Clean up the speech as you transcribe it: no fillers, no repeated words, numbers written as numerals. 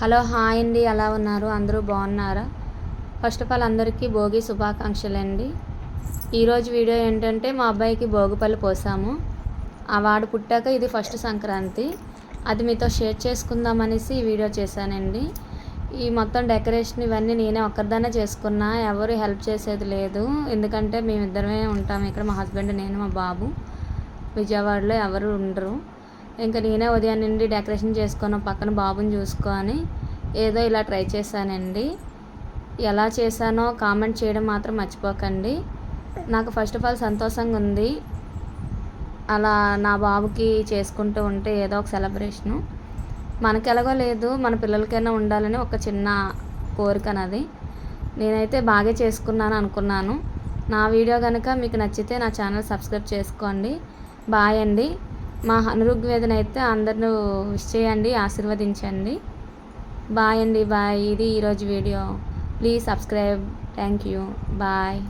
Hello hi అండి, ఎలా ఉన్నారు? అందరూ బాగున్నారా? ఫస్ట్ ఆఫ్ ఆల్ అందరికీ భోగి శుభాకాంక్షలు అండి. ఈరోజు వీడియో ఏంటంటే మా అబ్బాయికి భోగిపళ్ళు పోసాము. ఆ వాడు పుట్టాక ఇది ఫస్ట్ సంక్రాంతి. అది మీతో షేర్ చేసుకుందామనేసి ఈ వీడియో చేశానండి. ఈ మొత్తం డెకరేషన్ ఇవన్నీ నేనే ఒక్కరిదాన్నే చేసుకున్నా, ఎవరు హెల్ప్ చేసేది లేదు. ఎందుకంటే మేమిద్దరమే ఉంటాము ఇక్కడ, మా హస్బెండ్, నేను, మా బాబు. విజయవాడలో ఎవరు ఉండరు. ఇంకా నేనే ఉదయం నుండి డెకరేషన్ చేసుకొని పక్కన బాబుని చూసుకొని ఏదో ఇలా ట్రై చేశానండి. ఎలా చేశానో కామెంట్ చేయడం మాత్రం మర్చిపోకండి. నాకు ఫస్ట్ ఆఫ్ ఆల్ సంతోషంగా ఉంది, అలా నా బాబుకి చేసుకుంటూ ఉంటే ఏదో ఒక సెలబ్రేషను. మనకి ఎలాగో లేదు, మన పిల్లలకైనా ఉండాలని ఒక చిన్న కోరిక నాది. నేనైతే బాగా చేసుకున్నాను అనుకున్నాను. నా వీడియో కనుక మీకు నచ్చితే నా ఛానల్ సబ్స్క్రైబ్ చేసుకోండి. బాయ్ అండి. మా ఋగ్వేదన అయితే అందరూ విష్ చేయండి, ఆశీర్వదించండి. బాయ్ అండి, బాయ్. ఇది ఈరోజు వీడియో. Please subscribe. Thank you. Bye.